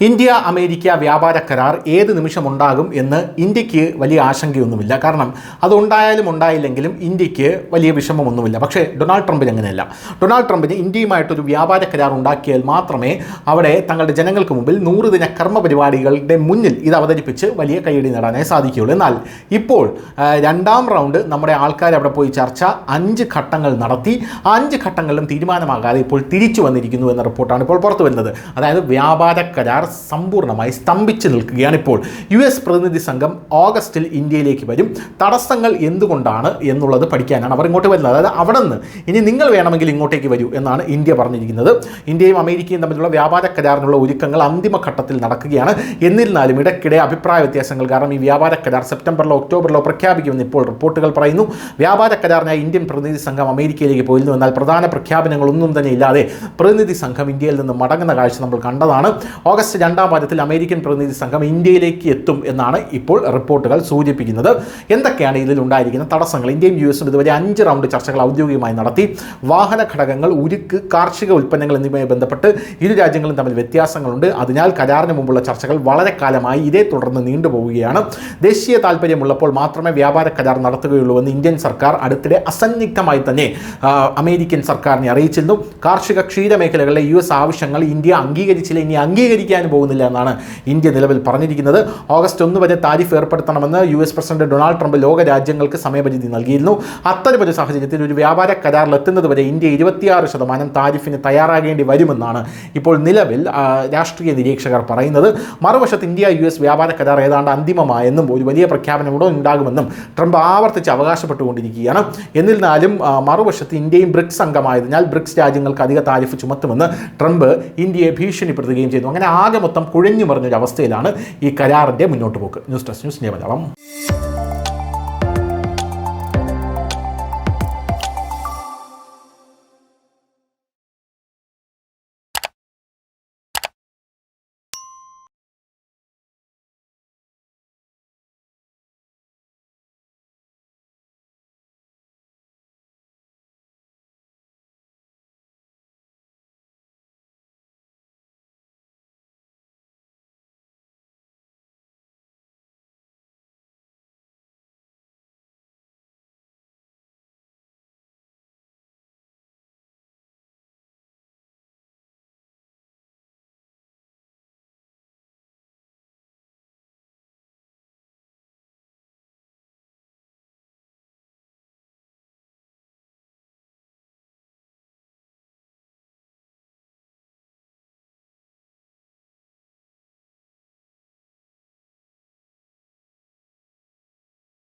India America വ്യാപാര കരാർ ഏത് നിമിഷമുണ്ടാകും എന്ന് ഇന്ത്യക്ക് വലിയ ആശങ്കയൊന്നുമില്ല. കാരണം അതുണ്ടായാലും ഉണ്ടായില്ലെങ്കിലും ഇന്ത്യക്ക് വലിയ വിഷമമൊന്നുമില്ല. പക്ഷേ ഡൊണാൾഡ് ട്രംപിന് അങ്ങനെയല്ല. ഡൊണാൾഡ് ട്രംപിന് ഇന്ത്യയുമായിട്ടൊരു വ്യാപാര കരാർ ഉണ്ടാക്കിയാൽ മാത്രമേ അവിടെ തങ്ങളുടെ ജനങ്ങൾക്ക് മുമ്പിൽ 100 ദിന കർമ്മ പരിപാടികളുടെ മുന്നിൽ ഇത് അവതരിപ്പിച്ച് വലിയ കയ്യടി നേടാനേ സാധിക്കുകയുള്ളൂ. എന്നാൽ ഇപ്പോൾ രണ്ടാം റൗണ്ട് നമ്മുടെ ആൾക്കാർ അവിടെ പോയി ചർച്ച 5 ഘട്ടങ്ങൾ നടത്തി. ആ 5 ഘട്ടങ്ങളിലും തീരുമാനമാകാതെ ഇപ്പോൾ തിരിച്ചു വന്നിരിക്കുന്നു എന്ന റിപ്പോർട്ടാണ് ഇപ്പോൾ പുറത്തു വരുന്നത്. അതായത് വ്യാപാര കരാർ സമ്പൂർണ്ണമായി സ്തംഭിച്ചു നിൽക്കുകയാണ്. ഇപ്പോൾ US പ്രതിനിധി സംഘം ഓഗസ്റ്റിൽ ഇന്ത്യയിലേക്ക് വരും. തടസ്സങ്ങൾ എന്തുകൊണ്ടാണ് എന്നുള്ളത് പഠിക്കാനാണ് അവർ ഇങ്ങോട്ട് വരുന്നത്. അതായത് അവിടെ നിന്ന് ഇനി നിങ്ങൾ വേണമെങ്കിൽ ഇങ്ങോട്ടേക്ക് വരൂ എന്നാണ് ഇന്ത്യ പറഞ്ഞിരിക്കുന്നത്. ഇന്ത്യയും അമേരിക്കയും തമ്മിലുള്ള വ്യാപാര കരാറിനുള്ള ഒരുക്കങ്ങൾ അന്തിമഘട്ടത്തിൽ നടക്കുകയാണ്. എന്നിരുന്നാലും ഇടയ്ക്കിടെ അഭിപ്രായ വ്യത്യാസങ്ങൾ കാരണം ഈ വ്യാപാര കരാർ സെപ്റ്റംബറിലോ ഒക്ടോബറിലോ പ്രഖ്യാപിക്കുമെന്ന് ഇപ്പോൾ റിപ്പോർട്ടുകൾ പറയുന്നു. വ്യാപാര കരാറിനായി ഇന്ത്യൻ പ്രതിനിധി സംഘം അമേരിക്കയിലേക്ക് പോയിരുന്നു. എന്നാൽ പ്രധാന പ്രഖ്യാപനങ്ങളൊന്നും തന്നെ ഇല്ലാതെ പ്രതിനിധി സംഘം ഇന്ത്യയിൽ നിന്ന് മടങ്ങുന്ന കാഴ്ച നമ്മൾ കണ്ടതാണ്. ഓഗസ്റ്റ് 2-ാം വാരത്തിൽ അമേരിക്കൻ പ്രതിനിധി സംഘം ഇന്ത്യയിലേക്ക് എത്തും എന്നാണ് ഇപ്പോൾ റിപ്പോർട്ടുകൾ സൂചിപ്പിക്കുന്നത്. എന്തൊക്കെയാണ് ഇതിൽ ഉണ്ടായിരിക്കുന്ന തടസ്സങ്ങൾ? ഇന്ത്യയും US ഇതുവരെ 5 റൗണ്ട് ചർച്ചകൾ ഔദ്യോഗികമായി നടത്തി. വാഹന ഘടകങ്ങൾ, ഉരുക്ക്, കാർഷിക ഉൽപ്പന്നങ്ങൾ എന്നിവയുമായി ബന്ധപ്പെട്ട് ഇരു രാജ്യങ്ങളും തമ്മിൽ വ്യത്യാസങ്ങളുണ്ട്. അതിനാൽ കരാറിന് മുമ്പുള്ള ചർച്ചകൾ വളരെ കാലമായി ഇതേ തുടർന്ന് നീണ്ടുപോവുകയാണ്. ദേശീയ താല്പര്യമുള്ളപ്പോൾ മാത്രമേ വ്യാപാര കരാർ നടത്തുകയുള്ളൂവെന്ന് ഇന്ത്യൻ സർക്കാർ അടുത്തിടെ അസന്നിഗ്ധമായി തന്നെ അമേരിക്കൻ സർക്കാരിനെ അറിയിച്ചിരുന്നു. കാർഷിക ക്ഷീര മേഖലകളിലെ US ആവശ്യങ്ങൾ ഇന്ത്യ അംഗീകരിച്ചില്ല, ഇനി അംഗീകരിക്കാൻ പോകുന്നില്ല എന്നാണ് ഇന്ത്യ നിലവിൽ പറഞ്ഞിരിക്കുന്നത്. ഓഗസ്റ്റ് 1 വരെ താരിഫ് ഏർപ്പെടുത്തണമെന്ന് US പ്രസിഡന്റ് ഡൊണാൾഡ് ട്രംപ് ലോക രാജ്യങ്ങൾക്ക് സമയപരിധി നൽകിയിരുന്നു. അത്തരമൊരു സാഹചര്യത്തിൽ ഒരു വ്യാപാര കരാറിൽ എത്തുന്നത് വരെ ഇന്ത്യ 26% താരിഫിന് തയ്യാറാകേണ്ടി വരുമെന്നാണ് ഇപ്പോൾ നിലവിൽ രാഷ്ട്രീയ നിരീക്ഷകർ പറയുന്നത്. മറുവശത്ത് ഇന്ത്യ US വ്യാപാര കരാർ ഏതാണ്ട് അന്തിമമായെന്നും ഒരു വലിയ പ്രഖ്യാപനം ഉടൻ ഉണ്ടാകുമെന്നും ട്രംപ് ആവർത്തിച്ച് അവകാശപ്പെട്ടുകൊണ്ടിരിക്കുകയാണ്. എന്നിരുന്നാലും മറുവശത്ത് ഇന്ത്യയും ബ്രിക്സ് അംഗമായതിനാൽ ബ്രിക്സ് രാജ്യങ്ങൾക്ക് അധിക താരിഫ് ചുമത്തുമെന്ന് ട്രംപ് ഇന്ത്യയെ ഭീഷണിപ്പെടുത്തുകയും ചെയ്തു. അങ്ങനെ ആകെ മൊത്തം കുഴഞ്ഞു മറിഞ്ഞൊരു അവസ്ഥയിലാണ് ഈ കരാറിൻ്റെ മുന്നോട്ട് പോക്ക്. News desk, news India Malayalam.